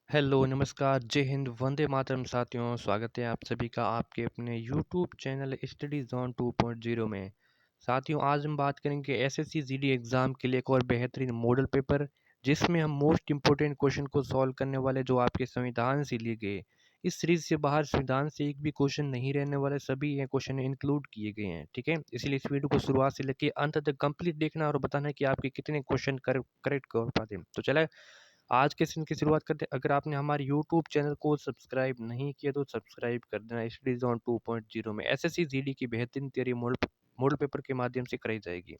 Hello, नमस्कार, जय हिंद, वंदे मातरम साथियों। स्वागत है आप सभी का आपके अपने यूट्यूब चैनल स्टडी जोन 2.0 में। साथियों, आज हम बात करेंगे एसएससी जीडी एग्ज़ाम के लिए एक और बेहतरीन मॉडल पेपर, जिसमें हम मोस्ट इंपॉर्टेंट क्वेश्चन को सॉल्व करने वाले जो आपके संविधान से लिए गए। इस सीरीज से बाहर संविधान से एक भी क्वेश्चन नहीं रहने वाले, सभी ये क्वेश्चन इंक्लूड किए गए हैं। ठीक है, इसलिए इस वीडियो को शुरुआत से लेकर अंत तक कंप्लीट देखना और बताना कि आपके कितने क्वेश्चन करेक्ट कर पाते हैं। तो चला आज के सीन की शुरुआत करते हैं। अगर आपने हमारे यूट्यूब चैनल को सब्सक्राइब नहीं किया तो सब्सक्राइब कर देना। स्टडी जोन 2.0 में एसएससी जीडी की बेहतरीन तैयारी मॉडल पेपर के माध्यम से कराई जाएगी।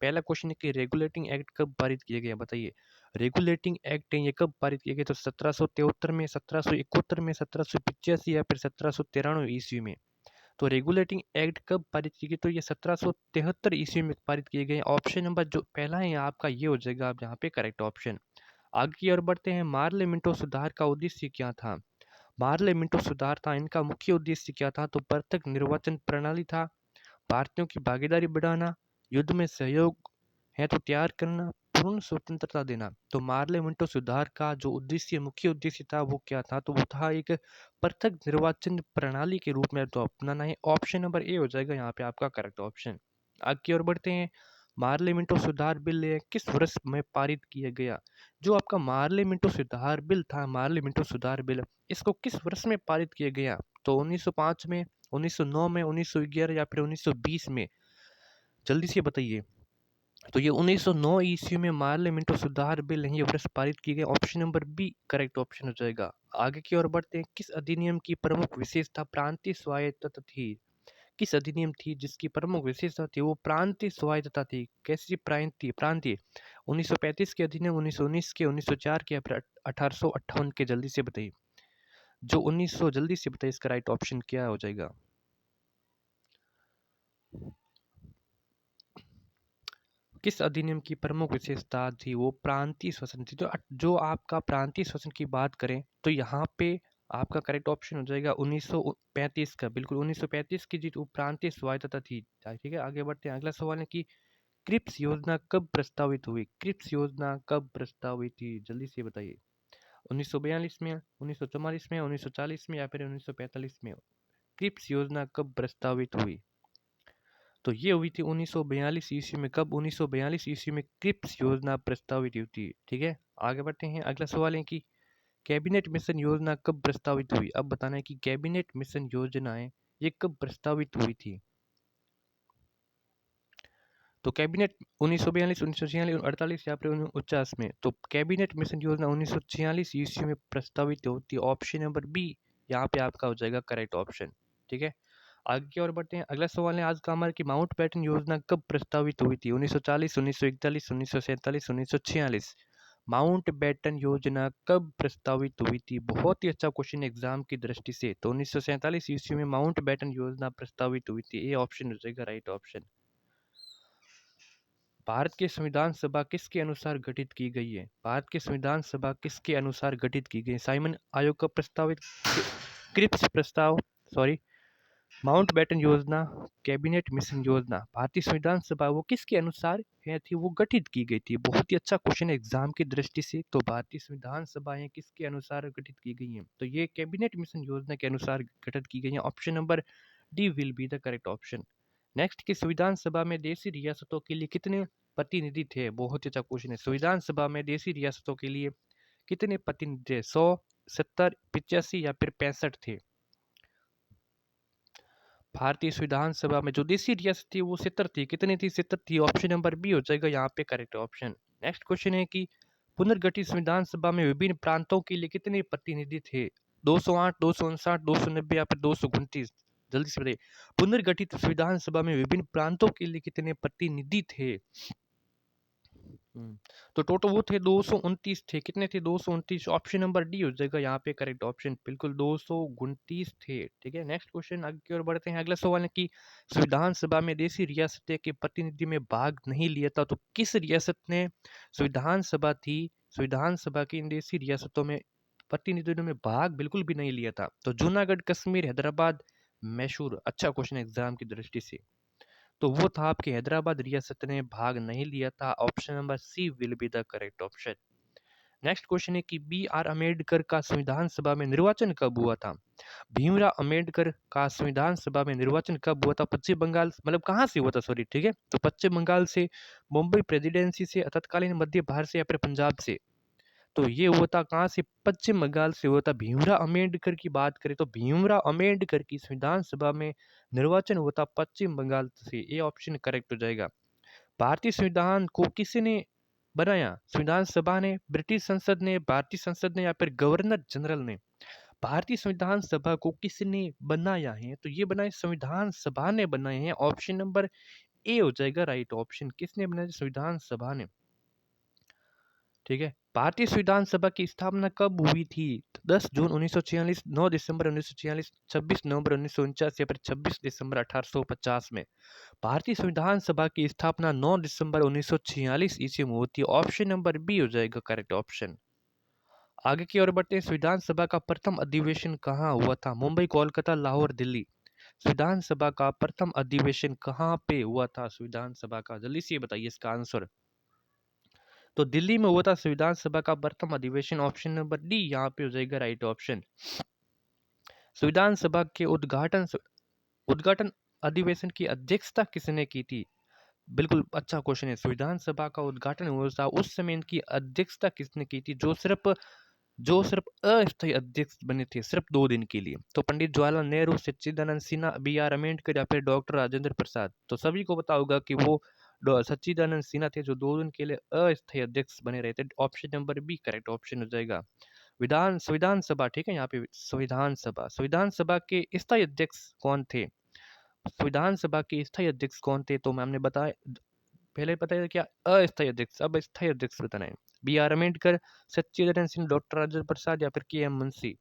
पहला क्वेश्चन है कि रेगुलेटिंग एक्ट कब पारित किया गया, बताइए। रेगुलेटिंग एक्ट है ये कब पारित किया गया? तो 1773 में, 1771 में, 1785 या फिर 1793 ईस्वी में। तो रेगुलेटिंग एक्ट कब पारित की गई? तो ये 1773 ईस्वी में पारित किए गए। ऑप्शन नंबर जो पहला है आपका ये हो जाएगा आप यहाँ पे करेक्ट ऑप्शन। आगे की ओर बढ़ते हैं। मार्ले मिंटो सुधार का उद्देश्य क्या था? मार्ले मिंटो सुधार था, इनका मुख्य उद्देश्य क्या था? तो प्रत्यक्ष निर्वाचन प्रणाली था, भारतीयों की भागीदारी बढ़ाना, युद्ध में सहयोग है तो तैयार करना, पूर्ण स्वतंत्रता देना। तो मार्ले मिंटो सुधार का जो उद्देश्य, मुख्य उद्देश्य था वो क्या था? तो वो था एक प्रत्यक्ष निर्वाचन प्रणाली के रूप में तो अपनाना है। ऑप्शन नंबर ए हो जाएगा यहाँ पे आपका करेक्ट ऑप्शन। आगे की ओर बढ़ते हैं। मार्ले मिंटो सुधार बिल किस वर्ष में पारित किया गया? जो आपका मार्ले मिंटो सुधार बिल था, मार्ले मिंटो सुधार बिल, इसको किस वर्ष में पारित किया गया? तो 1905 में, 1909 में, 1911 या फिर 1920 में? जल्दी से बताइए। तो ये 1909 ईस्वी में मार्ले मिंटो सुधार बिल है, ये वर्ष पारित किए गए। Option number B correct option हो जाएगा। आगे की ओर बढ़ते हैं। किस अधिनियम की प्रमुख विशेषता प्रांतीय स्वायत्तता थी? किस अधिनियम थी जिसकी प्रमुख विशेषता थी वो प्रांतीय स्वायत्तता थी? कैसी प्रांतीय प्रांतीय? 1935 के अधिनियम, 1919 के, 1904 के या फिर 1858 के? जल्दी से बताइए। जो 1900, जल्दी से बताइए इसका राइट ऑप्शन क्या हो जाएगा। किस अधिनियम की प्रमुख विशेषता थी वो प्रांतीय शासन थी? तो जो आपका प्रांतीय शासन की बात करें तो यहाँ पे आपका करेक्ट ऑप्शन हो जाएगा 1935 का। बिल्कुल 1935 की जो प्रांतीय स्वायत्तता थी। ठीक है, आगे बढ़ते हैं। अगला सवाल है कि क्रिप्स योजना कब प्रस्तावित हुई? क्रिप्स योजना कब प्रस्तावित हुई? जल्दी से बताइए। 1942 में, 1944 में, 1940 में या फिर 1945 में? क्रिप्स योजना कब प्रस्तावित हुई? तो ये हुई थी 1942 ईस्वी में। कब? 1942 ईस्वी में क्रिप्स योजना प्रस्तावित हुई थी। ठीक है, आगे बढ़ते हैं। अगला सवाल है कि कैबिनेट मिशन योजना कब प्रस्तावित हुई? अब बताना है कि कैबिनेट मिशन योजनाएं ये कब प्रस्तावित हुई थी? तो कैबिनेट 1942, 1946, 48 या फिर 49 में? तो कैबिनेट मिशन योजना 1946 ईस्वी में प्रस्तावित होती है। ऑप्शन नंबर बी यहाँ पे आपका हो जाएगा करेक्ट ऑप्शन। ठीक है, आगे की ओर बढ़ते हैं। अगला सवाल है आज का हमारा कि माउंटबेटन योजना कब प्रस्तावित हुई थी? 1940, 1941, 1947, 1946? माउंटबेटन योजना कब प्रस्तावित हुई थी? बहुत ही अच्छा क्वेश्चन एग्जाम की दृष्टि से। तो 1947 ईस्वी में माउंटबेटन योजना प्रस्तावित हुई थी। ये ऑप्शन हो जाएगा राइट ऑप्शन। भारत की संविधान सभा किसके अनुसार गठित की गई है? भारत की संविधान सभा किसके अनुसार गठित की गई है? साइमन आयोग का प्रस्तावित, क्रिप्स प्रस्ताव, सॉरी, माउंटबेटन योजना, कैबिनेट मिशन योजना, भारतीय संविधान सभा वो किसके अनुसार है थी वो गठित की गई थी? बहुत ही अच्छा क्वेश्चन है एग्जाम की दृष्टि से। तो भारतीय संविधान सभाएं किसके अनुसार गठित की गई हैं? तो ये कैबिनेट मिशन योजना के अनुसार गठित की गई है। Option number D will be the correct option. Next की संविधान सभा में देशी रियासतों के लिए कितने प्रतिनिधि थे? बहुत ही अच्छा क्वेश्चन है। संविधान सभा में देशी रियासतों के लिए कितने प्रतिनिधि थे? 100, 70, 85 या फिर 65 थे? भारतीय संविधान सभा में जो देशी रियासत थी वो 70 थी। कितनी थी? 70 थी। ऑप्शन नंबर बी हो जाएगा यहाँ पे करेक्ट ऑप्शन। नेक्स्ट क्वेश्चन है कि पुनर्गठित संविधान सभा में विभिन्न प्रांतों के लिए कितने प्रतिनिधि थे? 208, 259, 290 या फिर 229? जल्दी से बताइए। पुनर्गठित संविधान सभा में विभिन्न प्रांतों के लिए कितने प्रतिनिधि थे? तो टोटल वो थे 229 थे। कितने थे? 229। ऑप्शन नंबर डी हो जाएगा यहाँ पे करेक्ट ऑप्शन। बिल्कुल 229 थे। ठीक है, नेक्स्ट क्वेश्चन आगे की ओर बढ़ते हैं। अगला सवाल है कि संविधान सभा में देशी रियासतें के प्रतिनिधि में भाग नहीं लिया था। तो किस रियासत ने संविधान सभा थी, संविधान सभा की इन देशी रियासतों में प्रतिनिधियों में भाग बिल्कुल भी नहीं लिया था? तो जूनागढ़, कश्मीर, हैदराबाद, मैसूर? अच्छा क्वेश्चन एग्जाम की दृष्टि से। तो वो था आपकी हैदराबाद रियासत ने भाग नहीं लिया था। Option number C will be the correct option. Next question है कि बी आर अम्बेडकर का संविधान सभा में निर्वाचन कब हुआ था? भीमराव अम्बेडकर का संविधान सभा में निर्वाचन कब हुआ था? पश्चिम बंगाल मतलब कहाँ से हुआ था, सॉरी, ठीक है, तो पश्चिम बंगाल से, मुंबई प्रेसिडेंसी से, तत्कालीन मध्य भारत से या फिर पंजाब से। तो ये हुआ था कहाँ से? पश्चिम बंगाल से हुआ था। भीमराव अम्बेडकर की बात करें तो भीमराव अम्बेडकर की संविधान सभा में निर्वाचन हुआ था पश्चिम बंगाल से। ये ऑप्शन करेक्ट हो जाएगा। भारतीय संविधान को किसने बनाया? संविधान सभा ने, ब्रिटिश संसद ने, भारतीय संसद ने या फिर गवर्नर जनरल ने? भारतीय संविधान सभा को किसने बनाया है? तो ये बनाए संविधान सभा ने बनाए हैं। ऑप्शन नंबर ए हो जाएगा राइट ऑप्शन। किसने बनाया? संविधान सभा ने। ठीक है, भारतीय संविधान सभा की स्थापना कब हुई थी? 10 जून 1946, 9 दिसंबर 1946, 26 नवंबर 1949 या फिर 26 दिसंबर 1850 में। भारतीय संविधान सभा की स्थापना 9 दिसंबर 1946 ईस्वी में होती है। ऑप्शन नंबर बी हो जाएगा करेक्ट ऑप्शन। आगे की ओर बढ़ते हैं। संविधान सभा का प्रथम अधिवेशन कहाँ हुआ था? मुंबई, कोलकाता, लाहौर, दिल्ली। संविधान सभा का प्रथम अधिवेशन कहाँ पे हुआ था? संविधान सभा का, जल्दी से बताइए इसका आंसर। तो दिल्ली में हुआ था संविधान सभा का प्रथम अधिवेशन। ऑप्शन नंबर डी यहाँ पे हो जाएगा राइट ऑप्शन। संविधान सभा के उद्घाटन अधिवेशन की अध्यक्षता किसने की थी? बिल्कुल अच्छा क्वेश्चन है। संविधान सभा का उद्घाटन हुआ था, उस समय इनकी अध्यक्षता किसने की थी? जो सिर्फ अस्थायी अध्यक्ष बने थे सिर्फ 2 दिन के लिए। तो पंडित जवाहरलाल नेहरू, सच्चिदानंद सिन्हा, बी आर अम्बेडकर या फिर डॉक्टर राजेंद्र प्रसाद। तो सभी को पता होगा कि वो सच्चिदानंद सिन्हा थे जो 2 दिन के लिए अस्थायी अध्यक्ष बने रहे थे। Option number B correct option हो जाएगा। संविधान सभा, ठीक है, यहाँ पे संविधान सभा के स्थायी अध्यक्ष कौन थे? संविधान सभा के स्थायी अध्यक्ष कौन थे? तो मैम ने बताया, पहले बताया क्या? अस्थायी अध्यक्ष, अब स्थायी अध्यक्ष बताना है। B R Ambedkar, Sachchidanand Sinha, doctor Rajendra Prasad या फिर के एम मुंशी।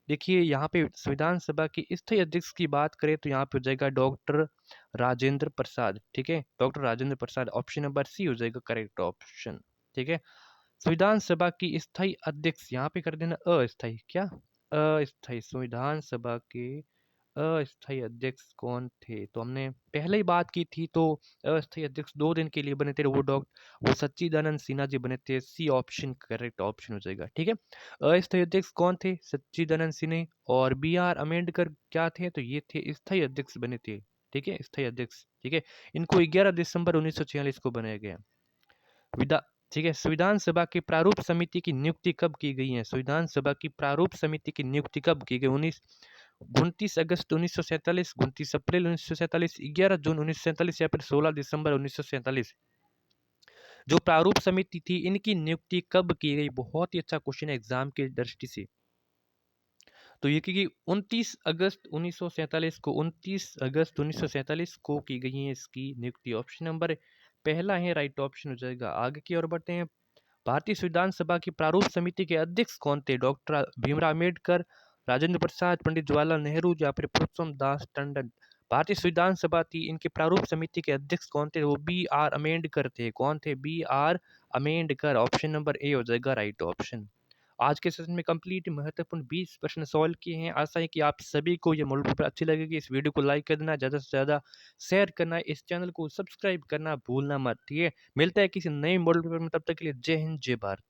देखिए यहाँ पे संविधान सभा के स्थायी अध्यक्ष की बात करें तो यहाँ पे हो जाएगा डॉक्टर राजेंद्र प्रसाद। ठीक है, डॉक्टर राजेंद्र प्रसाद। ऑप्शन नंबर सी हो जाएगा करेक्ट ऑप्शन। ठीक है, संविधान सभा की स्थायी अध्यक्ष यहाँ पे कर देना अस्थायी, क्या अस्थायी। संविधान सभा के अस्थायी अध्यक्ष कौन थे? तो हमने पहले ही बात की थी। तो अस्थायी अध्यक्ष 2 दिन के लिए बने थे, वो सच्चिदानंद सिन्हा जी बने थे। सी ऑप्शन करेक्ट ऑप्शन हो जाएगा। ठीक है, अस्थायी अध्यक्ष कौन थे? सच्चिदानंद सिन्हा। और बी आर अम्बेडकर क्या थे? तो ये थे स्थायी अध्यक्ष बने थे। ठीक है, स्थायी अध्यक्ष। ठीक है, इनको 11 दिसंबर 1946 को बनाया गया। विधा ठीक है, संविधान सभा की प्रारूप समिति की नियुक्ति कब की गई है? संविधान सभा की प्रारूप समिति की नियुक्ति कब की गई? 29 अगस्त 1947, 29 अप्रैल 1947, 11 जून 1947 या फिर 16 दिसंबर 1947। जो प्रारूप समिति थी इनकी नियुक्ति कब की गई? बहुत ही अच्छा क्वेश्चन है एग्जाम की दृष्टि से। तो ये की 29 अगस्त 1947 को की गई है इसकी नियुक्ति। ऑप्शन नंबर पहला है राइट ऑप्शन हो जाएगा। आगे की ओर बढ़ते हैं। भारतीय संविधान सभा की प्रारूप समिति के अध्यक्ष कौन थे? डॉक्टर भीमराव अम्बेडकर, राजेंद्र प्रसाद, पंडित जवाहरलाल नेहरू या फिर पुरुषोत्तम दास टंडन। भारतीय संविधान सभा थी, इनके प्रारूप समिति के अध्यक्ष कौन थे? वो बी आर अम्बेडकर थे। कौन थे? B R Ambedkar. Option number A हो जाएगा राइट ऑप्शन। आज के सेशन में कंप्लीट महत्वपूर्ण 20 प्रश्न सॉल्व किए हैं। आशा है कि आप सभी को ये मॉडल पेपर अच्छी लगेगी। इस वीडियो को लाइक कर देना, ज़्यादा से ज़्यादा शेयर करना, इस चैनल को सब्सक्राइब करना भूलना मत। ठीक है, मिलता है किसी नए मॉडल पेपर में, तब तक के लिए जय हिंद जय भारत।